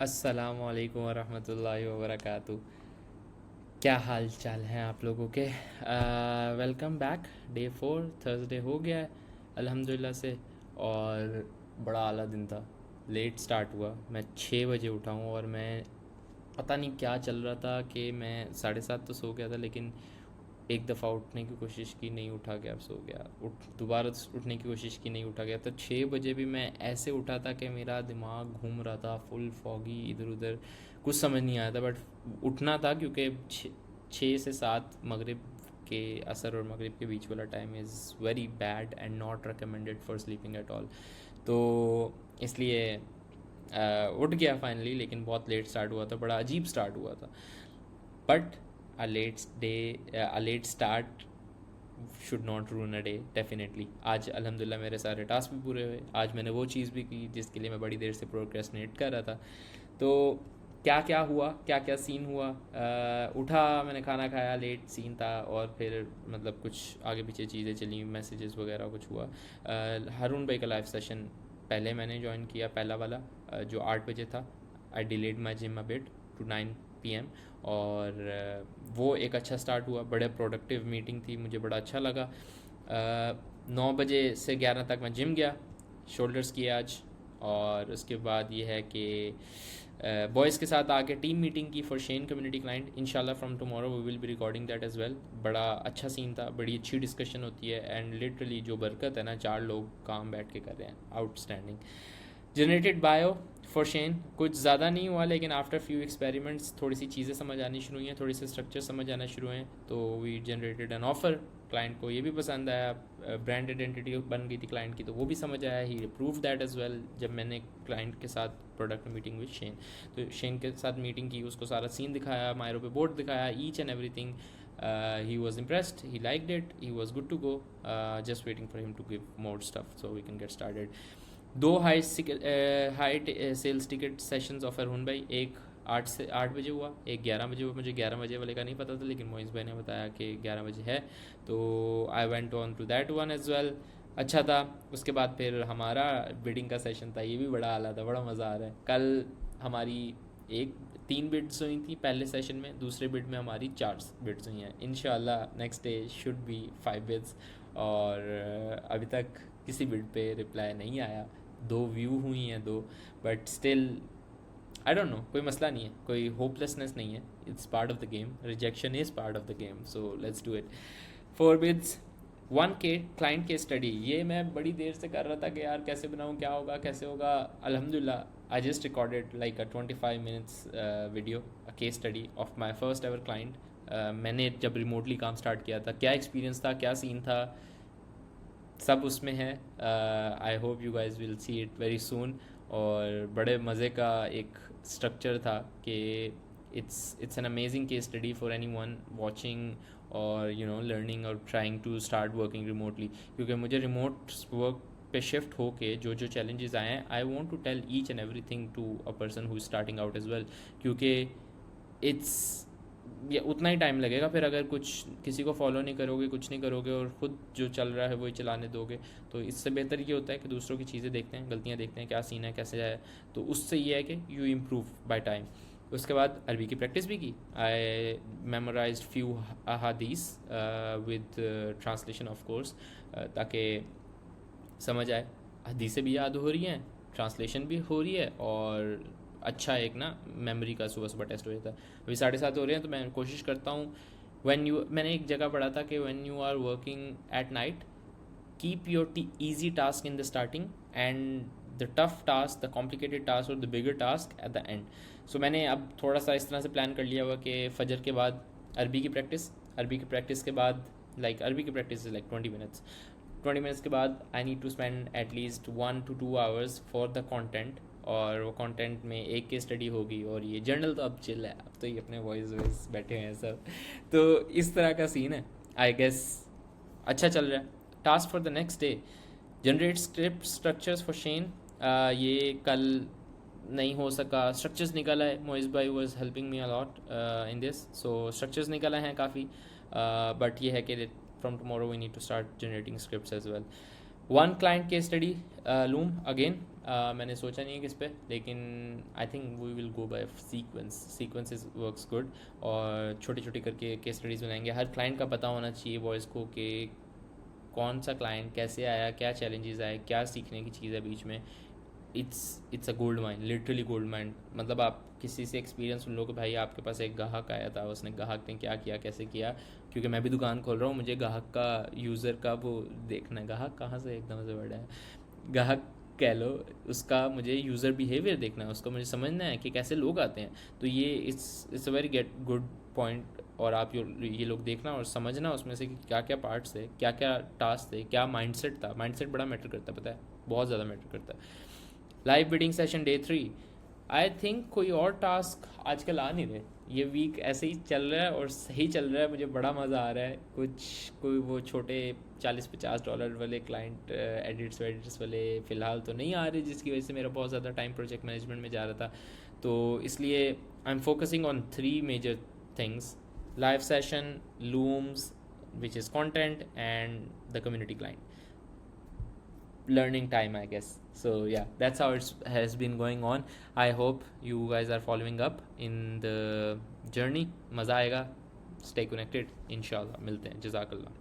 अस्सलामुअलैकुम वरहमतुल्लाहि वबरकातुह। क्या हाल चाल हैं आप लोगों के? Welcome back. डे 4 थर्सडे हो गया है अल्हम्दुलिल्लाह से। और बड़ा आला दिन था। लेट स्टार्ट हुआ, मैं 6 बजे उठा हूँ। और मैं पता नहीं क्या चल रहा था कि मैं 7:30 तो सो गया था, लेकिन एक दफ़ा उठने की कोशिश की, नहीं उठा, गया, अब सो गया। दोबारा उठने की कोशिश की, नहीं उठा, गया। तो 6 बजे भी मैं ऐसे उठा था कि मेरा दिमाग घूम रहा था, फुल फॉगी, इधर उधर कुछ समझ नहीं आया था। बट उठना था क्योंकि 6 से 7 मगरिब के, असर और मगरिब के बीच वाला time is very bad and not recommended for sleeping at all. तो इसलिए उठ गया फाइनली, लेकिन बहुत लेट स्टार्ट हुआ था, बड़ा अजीब स्टार्ट हुआ था। But a late start should not ruin a day definitely. आज अल्हम्दुलिल्लाह मेरे सारे टास्क भी पूरे हुए। आज मैंने वो चीज़ भी की जिसके लिए मैं बड़ी देर से प्रोक्रेस्टिनेट कर रहा था। तो क्या क्या हुआ, क्या क्या सीन हुआ, उठा, मैंने खाना खाया, लेट सीन था। और फिर मतलब कुछ आगे पीछे चीज़ें चली, मैसेजेस वगैरह कुछ हुआ। हारून भाई का लाइव सेशन पहले मैंने ज्वाइन किया, पहला वाला, जो 8 बजे था। I delayed my gym a bit to 9 PM। और वो एक अच्छा स्टार्ट हुआ, बड़े प्रोडक्टिव मीटिंग थी, मुझे बड़ा अच्छा लगा। 9 बजे से 11 तक मैं जिम गया, शोल्डर्स किए आज। और उसके बाद ये है कि बॉयज़ के साथ आके टीम मीटिंग की फॉर शेन कम्युनिटी क्लाइंट। इंशाल्लाह from tomorrow we will be recording that as well. बड़ा अच्छा सीन था, बड़ी अच्छी डिस्कशन होती है। एंड लिटरली जो बरकत है ना, 4 लोग काम बैठ के कर रहे हैं, outstanding. Generated bio for Shane कुछ ज़्यादा नहीं हुआ, लेकिन आफ्टर फ्यू एक्सपेरिमेंट्स थोड़ी सी चीज़ें समझ आनी शुरू हुई हैं, थोड़ी सी स्ट्रक्चर समझ आना शुरू हैं। तो we generated an offer. Client को ये भी पसंद आया, ब्रांड आइडेंटिटी बन गई थी क्लाइंट की, तो वो भी समझ आया। ही अप्रूव दैट एज़ वेल। जब मैंने क्लाइंट के साथ प्रोडक्ट मीटिंग विद शेन, तो शेन के साथ मीटिंग की, उसको सारा सीन दिखाया, मायरो पे बोर्ड दिखाया, each and everything. He was impressed, he liked it, he was good to go. Just waiting for him to give more stuff so we can get started. दो high sales ticket sessions offer हुन भाई। एक 8 से 8 बजे हुआ, एक 11 बजे हुआ। मुझे 11 बजे वाले का नहीं पता था, लेकिन मोइस भाई ने बताया कि 11 बजे है, तो I went on to that one as well. अच्छा था। उसके बाद फिर हमारा बिडिंग का सेशन था, ये भी बड़ा आला था, बड़ा मज़ा आ रहा है। कल हमारी एक 3 बिड्स हुई थी पहले सेशन में, दूसरे बिड में हमारी 4 बिड्स हुई हैं। इंशाल्लाह next day should be 5 bids. और अभी तक किसी बिड पे रिप्लाई नहीं आया। 2 व्यू हुई हैं, 2। But still I don't know, कोई मसला नहीं है, कोई होपलेसनेस नहीं है। It's part of the game, rejection is part of the game, so let's do it. 4 bids, 1K client के स्टडी। ये मैं बड़ी देर से कर रहा था कि यार कैसे बनाऊँ, क्या होगा, कैसे होगा। अल्हम्दुलिल्लाह I just recorded like a 25 minutes video, a case study of my first ever client. मैंने जब रिमोटली काम स्टार्ट किया था, क्या एक्सपीरियंस था, क्या सीन था, सब उसमें है। I hope you guys will see it very soon. और बड़े मज़े का एक स्ट्रक्चर था कि it's an amazing case study for anyone watching और लर्निंग और trying to start working remotely. क्योंकि मुझे रिमोट वर्क पे शिफ्ट होके जो जो चैलेंजेस आए हैं, I want to tell each and everything to a person who is starting out as well. क्योंकि इट्स ये उतना ही टाइम लगेगा फिर, अगर कुछ किसी को फॉलो नहीं करोगे, कुछ नहीं करोगे और ख़ुद जो चल रहा है वही चलाने दोगे, तो इससे बेहतर ये होता है कि दूसरों की चीज़ें देखते हैं, गलतियाँ देखते हैं, क्या सीन है, कैसे है। तो उससे ये है कि यू इम्प्रूव बाय टाइम। उसके बाद अरबी की प्रैक्टिस भी की। आई मेमोराइज्ड फ्यू अहादीस विद ट्रांसलेशन ऑफ कोर्स, ताकि समझ आए। हदीसें भी याद हो रही हैं, ट्रांसलेशन भी हो रही है, और अच्छा एक ना मेमोरी का सुबह सुबह टेस्ट हो जाता है। अभी 7:30 हो रहे हैं, तो मैं कोशिश करता हूँ मैंने एक जगह पढ़ा था कि when you are working at night, keep your easy task in the starting and the tough task, the complicated task और the bigger task at the end. So मैंने अब थोड़ा सा इस तरह से प्लान कर लिया हुआ कि फ़जर के बाद अरबी की प्रैक्टिस के बाद, लाइक अरबी की practice is like 20 minutes। 20 minutes के बाद I need to spend at least 1 to 2 hours for the content. और वो कंटेंट में एक की स्टडी होगी, और ये जर्नल तो अब चिल है, अब तो ये अपने वॉइस बैठे हैं सब। तो इस तरह का सीन है, आई गेस अच्छा चल रहा है। Task for the next day, generate script structures for Shane. ये कल नहीं हो सका, स्ट्रक्चर्स निकला है, मोइज़ भाई was helping me a lot in this, so structures निकला हैं काफ़ी। बट ये है कि from tomorrow we need to start generating scripts as well. One client case study loom again. मैंने सोचा नहीं है किस पे, लेकिन I think we will go by sequence is works good. और छोटी छोटी करके केस स्टडीज़ बनाएंगे। हर क्लाइंट का पता होना चाहिए बॉयज़ को कि कौन सा क्लाइंट कैसे आया, क्या चैलेंजेस आए, क्या सीखने की चीज़ है बीच में। It's a gold mine, literally gold mine. मतलब आप किसी से एक्सपीरियंस सुन लो कि भाई आपके पास एक ग्राहक आया था, उसने ग्राहक ने क्या किया, कैसे किया। क्योंकि मैं भी दुकान खोल रहा हूँ, मुझे ग्राहक का, यूज़र का वो देखना है। ग्राहक कहाँ से एकदम से वर्ड है, ग्राहक कह लो, उसका मुझे यूज़र बिहेवियर देखना है, उसको मुझे समझना है कि कैसे लोग आते हैं। तो ये it's a very get good point. और आप ये लोग देखना और समझना उसमें से कि क्या क्या पार्ट्स थे, क्या क्या टास्क थे, क्या माइंडसेट था। माइंडसेट बड़ा मैटर करता है, पता है, बहुत ज़्यादा मैटर करता है। Live bidding session day 3। I think कोई और टास्क आजकल आ नहीं रहे। ये वीक ऐसे ही चल रहा है और सही चल रहा है, मुझे बड़ा मज़ा आ रहा है। कुछ कोई वो छोटे $40-50 वाले क्लाइंट एडिट्स वाले फ़िलहाल तो नहीं आ रहे, जिसकी वजह से मेरा बहुत ज़्यादा टाइम प्रोजेक्ट मैनेजमेंट में जा रहा था। तो इसलिए I am focusing on 3 major things: live session, looms which is content, and the community client. Learning time, I guess. So yeah, that's how it has been going on. I hope you guys are following up in the journey. मज़ा आएगा. Stay connected. Inshallah. मिलते हैं. Jazakallah.